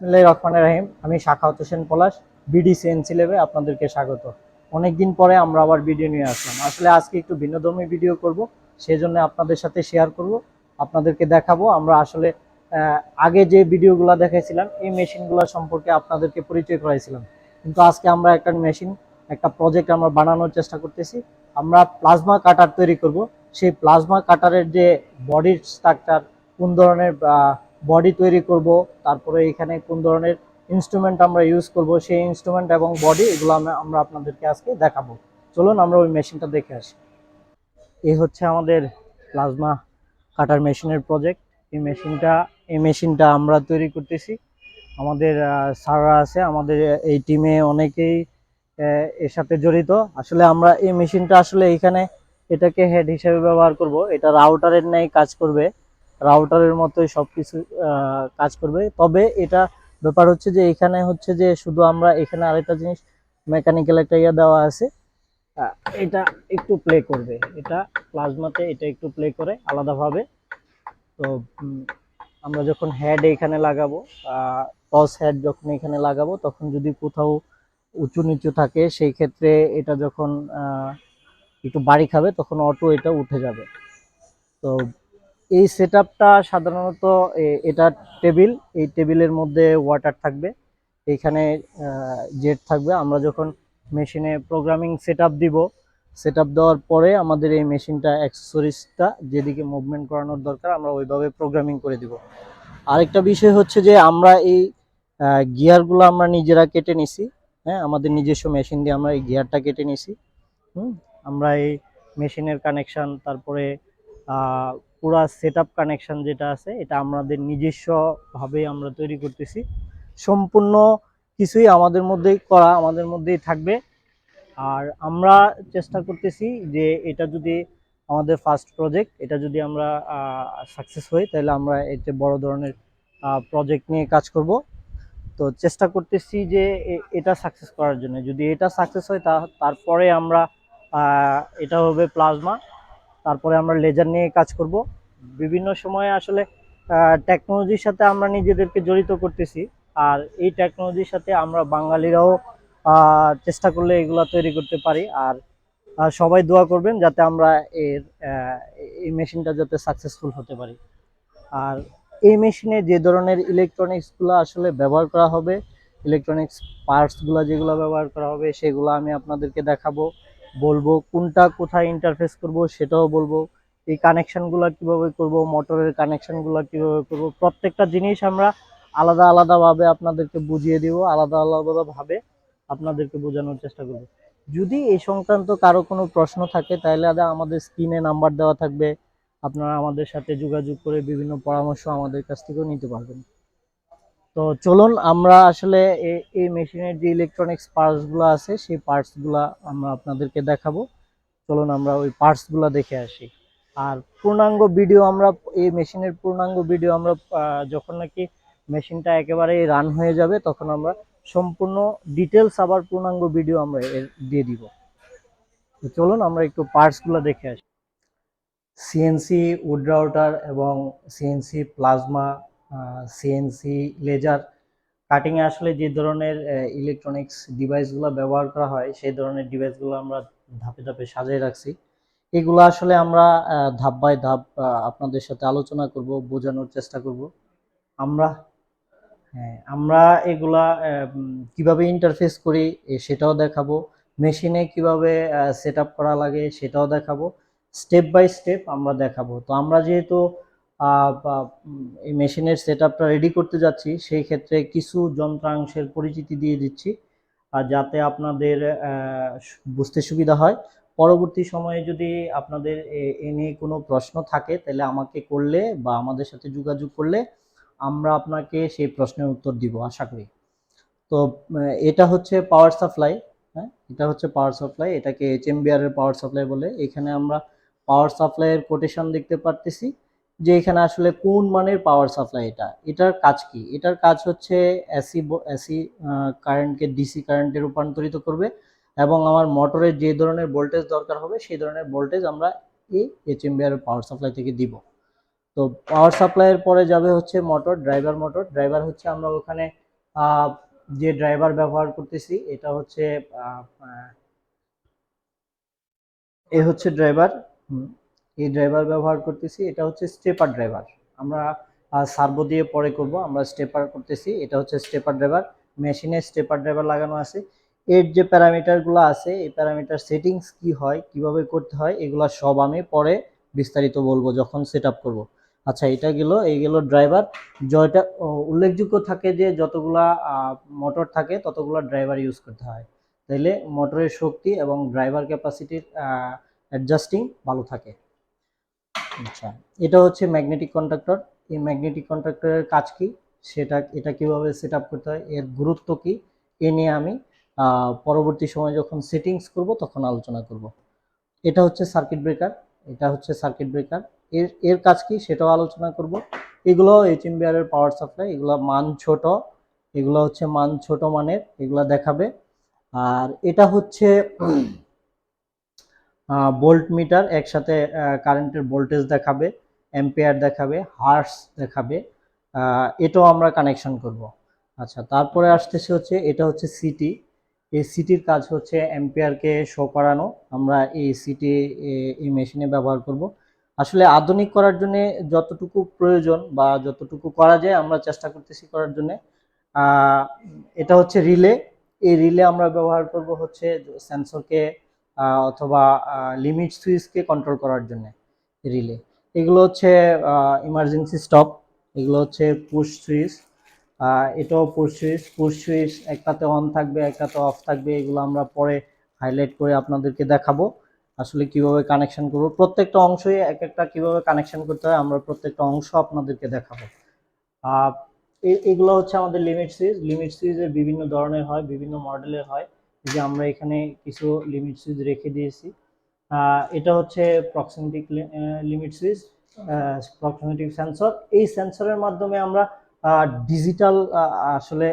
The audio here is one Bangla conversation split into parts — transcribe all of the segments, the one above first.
বিসমিল্লাহির রহমানির রহিম। আমি শাখাওয়াত হোসেন পলাশ, বিডি সিএনসি ল্যাবে আপনাদেরকে স্বাগত। অনেকদিন পরে আমরা আবার ভিডিও নিয়ে আসলাম। আসলে আজকে একটু ভিন্নধর্মী ভিডিও করব, সেজন্য আপনাদের সাথে শেয়ার করব, আপনাদেরকে দেখাবো। আমরা আসলে আগে যে ভিডিওগুলো দেখাইছিলাম এই মেশিনগুলো সম্পর্কে আপনাদেরকে পরিচয় করাইছিলাম, কিন্তু আজকে আমরা একটা প্রজেক্ট আমরা বানানোর চেষ্টা করতেছি। আমরা প্লাজমা কাটার তৈরি করব। সেই প্লাজমা কাটারের যে বডির স্ট্রাকচার, কোন ধরনের বডি তৈরি করব, তারপরে এখানে কোন ধরনের ইনস্ট্রুমেন্ট আমরা ইউজ করব, সেই ইনস্ট্রুমেন্ট এবং বডি এগুলো আমরা আপনাদেরকে আজকে দেখাবো। চলুন আমরা ওই মেশিনটা দেখে আসি। এই হচ্ছে আমাদের প্লাজমা কাটার মেশিনের প্রজেক্ট। এই মেশিনটা আমরা তৈরি করতেছি। আমাদের স্যাররা আছে, আমাদের এই টিমে অনেকেই এর সাথে জড়িত। আসলে আমরা এই মেশিনটা আসলে এখানে এটাকে হেড হিসেবে ব্যবহার করব। এটা রাউটারের ন্যায় কাজ করবে, রাউটারের মতোই সবকিছু কাজ করবে। তবে এটা ব্যাপার হচ্ছে যে এখানে হচ্ছে যে শুধু আমরা এখানে আরেকটা জিনিস, মেকানিক্যাল একটা ইয়ে দেওয়া আছে। আহ, এটা একটু প্লে করবে, এটা প্লাজমাতে এটা একটু প্লে করে আলাদাভাবে। তো উম, আমরা যখন হেড এখানে লাগাবো, টস হেড যখন এখানে লাগাবো, তখন যদি কোথাও উঁচু নিচু থাকে সেই ক্ষেত্রে এটা যখন একটু বাড়ি খাবে তখন অটো এটা উঠে যাবে। তো এই সেটআপটা সাধারণত এটা টেবিল, এই টেবিলের মধ্যে ওয়াটার থাকবে, এইখানে জেট থাকবে। আমরা যখন মেশিনে প্রোগ্রামিং সেটআপ দিব, সেটআপ দেওয়ার পরে আমাদের এই মেশিনটা অ্যাক্সেসরিজটা যেদিকে মুভমেন্ট করানোর দরকার আমরা ওইভাবে প্রোগ্রামিং করে দিব। আরেকটা বিষয় হচ্ছে যে আমরা এই গিয়ারগুলো আমরা নিজেরা কেটে নিছি। হ্যাঁ, আমাদের নিজস্ব মেশিন দিয়ে আমরা এই গিয়ারটা কেটে নিছি। হুম, আমরা এই মেশিনের কানেকশন, তারপরে পুরা সেটআপ কানেকশন যেটা আছে এটা আমাদের নিজস্বভাবেই আমরা তৈরি করতেছি। সম্পূর্ণ কিছুই আমাদের মধ্যেই করা, আমাদের মধ্যেই থাকবে। আর আমরা চেষ্টা করতেছি যে এটা যদি আমাদের ফার্স্ট প্রজেক্ট, এটা যদি আমরা সাকসেস হই তাহলে আমরা এতে বড় ধরনের প্রজেক্ট নিয়ে কাজ করব। তো চেষ্টা করতেছি যে এটা সাকসেস করার জন্য। যদি এটা সাকসেস হয় তারপরে আমরা এটা হবে প্লাজমা, তারপরে আমরা লেজার নিয়ে কাজ করব। বিভিন্ন সময়ে আসলে টেকনোলজির সাথে আমরা নিজেদেরকে জড়িত করতেছি। আর এই টেকনোলজির সাথে আমরা বাঙালিরাও চেষ্টা করলে এগুলো তৈরি করতে পারি। আর সবাই দোয়া করবেন যাতে আমরা এর এই মেশিনটা যাতে সাকসেসফুল হতে পারি। আর এই মেশিনে যে ধরনের ইলেকট্রনিক্সগুলো আসলে ব্যবহার করা হবে, ইলেকট্রনিক্স পার্টসগুলো যেগুলো ব্যবহার করা হবে সেগুলো আমি আপনাদেরকে দেখাবো, বলবো কোনটা কোথায় ইন্টারফেস করব সেটাও বলবো। এই কানেকশনগুলো কিভাবে করব, মোটরের কানেকশনগুলো কিভাবে করব, প্রত্যেকটা জিনিস আমরা আলাদা আলাদাভাবে আপনাদেরকে বুঝিয়ে দিব, আলাদা আলাদাভাবে আপনাদেরকে বোঝানোর চেষ্টা করব। যদি এই সংক্রান্ত কারো কোনো প্রশ্ন থাকে তাহলে আমাদের স্ক্রিনে নাম্বার দেওয়া থাকবে, আপনারা আমাদের সাথে যোগাযোগ করে বিভিন্ন পরামর্শ আমাদের কাছ থেকেও নিতে পারবেন। তো চলুন আমরা আসলে এই মেশিনের যে ইলেকট্রনিক্স পার্টসগুলো আছে সেই পার্টসগুলো আমরা আপনাদেরকে দেখাবো। চলুন আমরা ওই পার্টসগুলো দেখে আসি। আর পূর্ণাঙ্গ ভিডিও আমরা, এই মেশিনের পূর্ণাঙ্গ ভিডিও আমরা যখন নাকি মেশিনটা একেবারেই রান হয়ে যাবে তখন আমরা সম্পূর্ণ ডিটেলস আবার পূর্ণাঙ্গ ভিডিও আমরা দিয়ে দিব। তো চলুন আমরা একটু পার্টসগুলো দেখে আসি। সিএনসি উড রাউটার এবং সিএনসি প্লাজমা, সিএনসি লেজার কাটিংয়ে আসলে যে ধরনের ইলেকট্রনিক্স ডিভাইসগুলো ব্যবহার করা হয় সেই ধরনের ডিভাইসগুলো আমরা ধাপে ধাপে সাজিয়ে রাখছি। এগুলো আসলে আমরা ধাপ বাই ধাপ আপনাদের সাথে আলোচনা করব, বোঝানোর চেষ্টা করব। আমরা হ্যাঁ, আমরা এগুলা কিভাবে ইন্টারফেস করি সেটাও দেখাবো। মেশিনে কিভাবে সেট আপ করা লাগে সেটাও দেখাবো। স্টেপ বাই স্টেপ আমরা দেখাবো। তো আমরা যেহেতু এই মেশিনের সেট আপটা রেডি করতে যাচ্ছি সেই ক্ষেত্রে কিছু যন্ত্রাংশের পরিচিতি দিয়ে দিচ্ছি, আর যাতে আপনাদের বুঝতে সুবিধা হয়। পরবর্তী সময়ে যদি আপনাদের এ নিয়ে কোনো প্রশ্ন থাকে তাহলে আমাকে করলে বা আমাদের সাথে যোগাযোগ করলে আমরা আপনাকে সেই প্রশ্নের উত্তর দিব আশা করি। তো এটা হচ্ছে পাওয়ার সাপ্লাই। হ্যাঁ, এটা হচ্ছে পাওয়ার সাপ্লাই, এটাকে এইচএমবিআর এর পাওয়ার সাপ্লাই বলে। এখানে আমরা পাওয়ার সাপ্লাইয়ের কোটেশন দেখতে পারতেছি যে এখানে আসলে কোন মানের পাওয়ার সাপ্লাই। এটার কাজ কি? এটার কাজ হচ্ছে এসি এসি কারেন্টকে ডিসি কারেন্টে রূপান্তরিত করবে এবং আমার মোটরের যে ধরনের ভোল্টেজ দরকার হবে সেই ধরনের ভোল্টেজ আমরা এই এইচএমবিআর এর পাওয়ার সাপ্লাই থেকে দিব। তো পাওয়ার সাপ্লাইয়ের পরে যাবে হচ্ছে মোটর, ড্রাইভার মোটর। ড্রাইভার হচ্ছে আমরা ওখানে আহ, যে ড্রাইভার ব্যবহার করতেছি এটা হচ্ছে আহ, আহ, এ হচ্ছে ড্রাইভার। এই ড্রাইভার ব্যবহার করতেছি, এটা হচ্ছে স্টেপার ড্রাইভার। আমরা সার্ভো দিয়ে পরে করব, আমরা স্টেপার করতেছি, এটা হচ্ছে স্টেপার ড্রাইভার। মেশিনে স্টেপার ড্রাইভার লাগানো আছে। এর যে প্যারামিটারগুলো আছে, এই প্যারামিটার সেটিংস কি হয়, কিভাবে করতে হয়, এগুলা সব আমি পরে বিস্তারিত বলবো যখন সেট আপ করবো। আচ্ছা, এটা গেল, এই গেল ড্রাইভার। যেটা উল্লেখযোগ্য থাকে যে যতগুলা মোটর থাকে ততগুলা ড্রাইভার ইউজ করতে হয়, তাইলে মোটরের শক্তি এবং ড্রাইভার ক্যাপাসিটির অ্যাডজাস্টিং ভালো থাকে। আচ্ছা, এটা হচ্ছে ম্যাগনেটিক কন্ডাক্টর। এই ম্যাগনেটিক কন্ডাক্টরের কাজ কি, এটা কিভাবে সেট আপ করতে হয়, এর গুরুত্ব কি, এ নিয়ে আমি পরবর্তী সময় যখন সেটিংস করব তখন আলোচনা করব। এটা হচ্ছে সার্কিট ব্রেকার। এটা হচ্ছে সার্কিট ব্রেকার, এর এর কাজ কি সেটাও আলোচনা করব। এগুলো এইচএমবিআর এর পাওয়ার সাপ্লাই, এগুলো মান ছোট, এগুলো হচ্ছে মান ছোট মানের, এগুলো দেখাবে। আর এটা হচ্ছে ভোল্ট মিটার, একসাথে কারেন্টের ভোল্টেজ দেখাবে, অ্যাম্পিয়ার দেখাবে, হার্স দেখাবে। এটাও আমরা কানেকশন করব। আচ্ছা, তারপরে আসতেছে হচ্ছে এটা হচ্ছে সিটি। এই সিটির কাজ হচ্ছে অ্যাম্পিয়ারকে শো করানো। আমরা এই সিটি এই মেশিনে ব্যবহার করব। আসলে আধুনিক করার জন্য যতটুকু প্রয়োজন বা যতটুকু করা যায় আমরা চেষ্টা করতেছি করার জন্য। আহ, এটা হচ্ছে রিলে। এই রিলে আমরা ব্যবহার করব হচ্ছে সেন্সরকে অথবা লিমিট সুইচকে কন্ট্রোল করার জন্য রিলে। এগুলো হচ্ছে ইমার্জেন্সি স্টপ, এগুলো হচ্ছে পুশ সুইচ। এটাও পুশ সুইচ। পুশ সুইচ একটাতে অন থাকবে, একটাতে অফ থাকবে, এগুলো আমরা পরে হাইলাইট করে আপনাদেরকে দেখাবো আসলে কিভাবে কানেকশন করব। প্রত্যেকটা অংশই এক একটা কিভাবে কানেকশন করতে হয় আমরা প্রত্যেকটা অংশ আপনাদেরকে দেখাবো। এগুলো হচ্ছে আমাদের লিমিট সুইচ। লিমিট সুইচের বিভিন্ন ধরনের হয়, বিভিন্ন মডেলের হয়। যে আমরা এখানে কিছু লিমিট সুইচ রেখে দিয়েছি। এটা হচ্ছে proximity limit switch, proximity sensor. এই সেন্সরের মাধ্যমে আমরা ডিজিটাল আসলে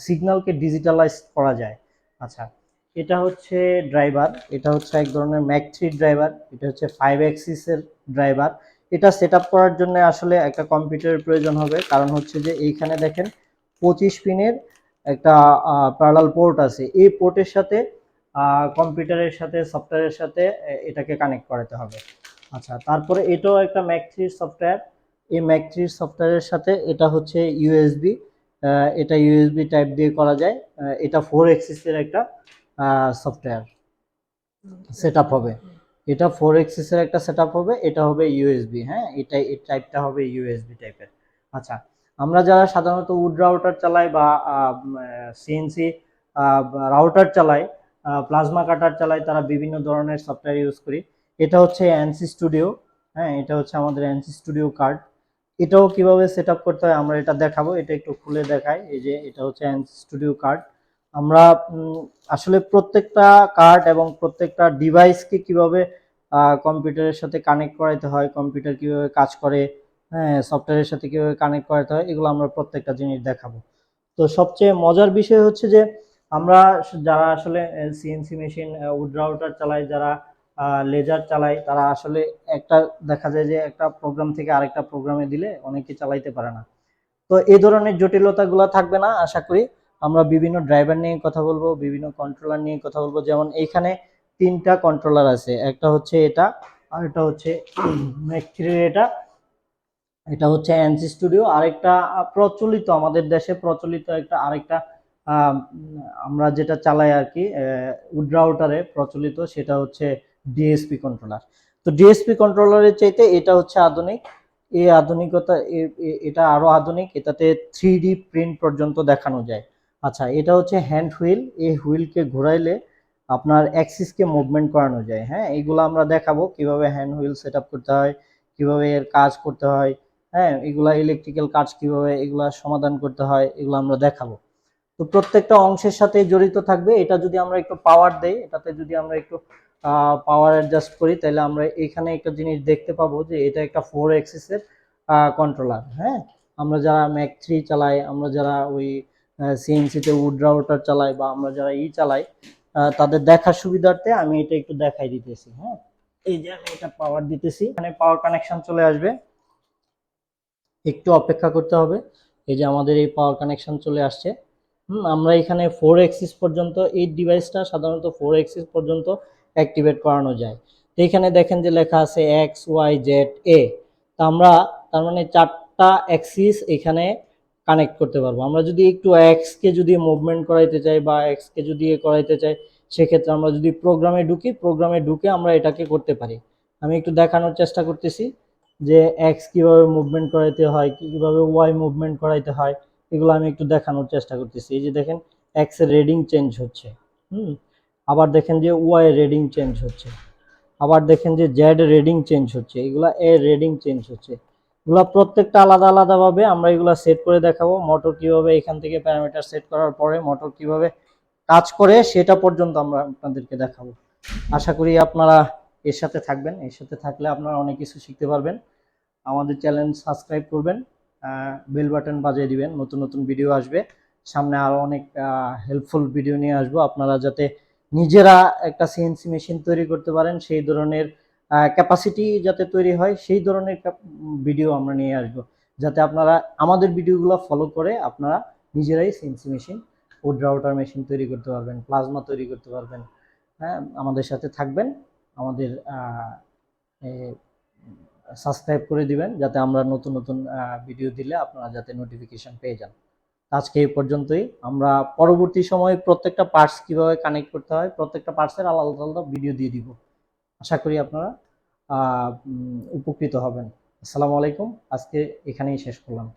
সিগন্যালকে ডিজিটালাইজ করা যায়। আচ্ছা, এটা হচ্ছে ড্রাইভার, এটা হচ্ছে এক ধরনের ম্যাক 3 ড্রাইভার, এটা হচ্ছে 5 অ্যাক্সিসের ড্রাইভার। এটা সেট আপ করার জন্য আসলে একটা কম্পিউটারের প্রয়োজন হবে, কারণ হচ্ছে যে এইখানে দেখেন 25 পিনের একটা প্যারালাল পোর্ট আছে। এই পোর্টের সাথে কম্পিউটারের সাথে সফটওয়্যারের সাথে এটাকে কানেক্ট করাতে হবে। আচ্ছা, তারপরে এটাও একটা ম্যাক 3 সফটওয়্যার। এই ম্যাক 3 সফটওয়্যারের সাথে এটা হচ্ছে ইউএসবি। এটা ইউএসবি টাইপ দিয়ে করা যায়। এটা 4 অ্যাক্সিসের একটা সফটওয়্যার সেট আপ হবে। এটা 4 অ্যাক্সিসের একটা সেট আপ হবে, এটা হবে ইউএসবি। হ্যাঁ, এটা এই টাইপটা হবে ইউএসবি টাইপের। আচ্ছা, আমরা যারা সাধারণত উড রাউটার চালাই বা সিএনসি রাউটার চালাই, প্লাজমা কাটার চালাই, তারা বিভিন্ন ধরনের সফটওয়্যার ইউজ করি। এটা হচ্ছে এনসি স্টুডিও। হ্যাঁ, এটা হচ্ছে আমাদের এনসি স্টুডিও কার্ড। এটাও কিভাবে সেট আপ করতে হয় আমরা এটা দেখাবো। এটা একটু খুলে দেখাই। এই যে এটা হচ্ছে এনসি স্টুডিও কার্ড। আমরা আসলে প্রত্যেকটা কার্ড এবং প্রত্যেকটা ডিভাইসকে কিভাবে কম্পিউটারের সাথে কানেক্ট করাইতে হয়, কম্পিউটার কিভাবে কাজ করে, হ্যাঁ, সফটওয়্যারের সাথে কিভাবে কানেক্ট করাতে হয়, এগুলো আমরা প্রত্যেকটা জিনিস দেখাবো। তো সবচেয়ে মজার বিষয় হচ্ছে যে আমরা যারা আসলে সিএনসি মেশিন, উড রাউটার চালাই, যারা লেজার চালাই, তারা আসলে একটা দেখা যায় যে একটা প্রোগ্রাম থেকে আরেকটা প্রোগ্রামে দিলে অনেকে চালাইতে পারে না। তো এই ধরনের জটিলতাগুলো থাকবে না আশা করি। আমরা বিভিন্ন ড্রাইভার নিয়ে কথা বলবো, বিভিন্ন কন্ট্রোলার নিয়ে কথা বলবো। যেমন এইখানে 3টা কন্ট্রোলার আছে, একটা হচ্ছে এটা, আর এটা হচ্ছে ম্যাক 3 এটা, এটা হচ্ছে এনসি স্টুডিও। আরেকটা প্রচলিত, আমাদের দেশে প্রচলিত একটা আরেকটা আমরা যেটা চালাই আর কি উড রাউটারে প্রচলিত, সেটা হচ্ছে ডিএসপি কন্ট্রোলার। তো ডিএসপি কন্ট্রোলারের চাইতে এটা হচ্ছে আধুনিক। এই আধুনিকতা এটা আরো আধুনিক, এটাতে 3D প্রিন্ট পর্যন্ত দেখানো যায়। আচ্ছা, এটা হচ্ছে হ্যান্ড হুইল। এই হুইলকে ঘোরাইলে আপনার অ্যাক্সিসকে মুভমেন্ট করানো যায়। হ্যাঁ, এগুলো আমরা দেখাবো কিভাবে হ্যান্ড হুইল সেট আপ করতে হয়, কিভাবে এর কাজ করতে হয়। হ্যাঁ, এগুলা ইলেকট্রিক্যাল কাজ কিভাবে এগুলা সমাধান করতে হয়, এগুলো আমরা দেখাবো। তো প্রত্যেকটা অংশের সাথে জড়িত থাকবে। এটা যদি আমরা একটু পাওয়ার দেই, এটাতে যদি আমরা একটু পাওয়ার অ্যাডজাস্ট করি, তাহলে আমরা এখানে একটা জিনিস দেখতে পাবো যে এটা একটা 4 অ্যাক্সিসের কন্ট্রোলার। হ্যাঁ, আমরা যারা ম্যাক 3 চালাই, আমরা যারা ওই সিএনসিতে উড রাউটার চালাই, বা আমরা যারা চালাই, তাদের দেখার সুবিধার্থে আমি এটা একটু দেখাই দিতেছি। হ্যাঁ, এই যে আমি এটা পাওয়ার দিতেছি, এখানে পাওয়ার কানেকশন চলে আসবে, একটু অপেক্ষা করতে হবে। এই যে আমাদের এই পাওয়ার কানেকশন চলে আসছে। আমরা এখানে 4 এক্সিস পর্যন্ত এই ডিভাইসটা সাধারণত 4 এক্সিস পর্যন্ত অ্যাক্টিভেট করানো যায়। তো এখানে দেখেন যে লেখা আছে এক্স ওয়াই জেড এ। তো আমরা তার মানে 4টা অ্যাক্সিস এখানে কানেক্ট করতে পারবো। আমরা যদি একটু এক্স কে যদি মুভমেন্ট করাইতে চাই বা এক্স কে যদি করাইতে চাই, সেক্ষেত্রে আমরা যদি প্রোগ্রামে ঢুকে আমরা এটাকে করতে পারি। আমি একটু দেখানোর চেষ্টা করতেছি যে এক্স কিভাবে মুভমেন্ট করাইতে হয়, কিভাবে ওয়াই মুভমেন্ট করাইতে হয়, এগুলো আমি একটু দেখানোর চেষ্টা করতেছি। এই যে দেখেন এক্স এর রেডিং চেঞ্জ হচ্ছে, হুম, আবার দেখেন যে ওয়াই এর রেডিং চেঞ্জ হচ্ছে, আবার দেখেন যে জেড এর রেডিং চেঞ্জ হচ্ছে, এগুলা এ রেডিং চেঞ্জ হচ্ছে। এগুলা প্রত্যেকটা আলাদা আলাদা ভাবে আমরা এগুলা সেট করে দেখাবো। মোটর কিভাবে এখান থেকে প্যারামিটার সেট করার পরে মোটর কিভাবে কাজ করে সেটা পর্যন্ত আমরা আপনাদেরকে দেখাবো। আশা করি আপনারা এর সাথে থাকবেন। এর সাথে থাকলে আপনারা অনেক কিছু শিখতে পারবেন। আমাদের চ্যানেল সাবস্ক্রাইব করবেন, বেল বাটন বাজিয়ে দিবেন, নতুন নতুন ভিডিও আসবে। সামনে আরও অনেক হেল্পফুল ভিডিও নিয়ে আসবো, আপনারা যাতে নিজেরা একটা সিএনসি মেশিন তৈরি করতে পারেন সেই ধরনের ক্যাপাসিটি যাতে তৈরি হয়, সেই ধরনের ভিডিও আমরা নিয়ে আসবো, যাতে আপনারা আমাদের ভিডিওগুলো ফলো করে আপনারা নিজেরাই CNC machine, wood router machine তৈরি করতে পারবেন, প্লাজমা তৈরি করতে পারবেন। হ্যাঁ, আমাদের সাথে থাকবেন, আমাদের সাবস্ক্রাইব করে দিবেন, যাতে আমরা নতুন নতুন ভিডিও দিলে আপনারা যাতে নোটিফিকেশন পেয়ে যান। আজকে এই পর্যন্তই। আমরা পরবর্তী সময়ে প্রত্যেকটা পার্টস কিভাবে কানেক্ট করতে হয়, প্রত্যেকটা পার্টসের আলাদা আলাদা ভিডিও দিয়ে দিব। আশা করি আপনারা উপকৃত হবেন। আসসালামু আলাইকুম। আজকে এখানেই শেষ করলাম।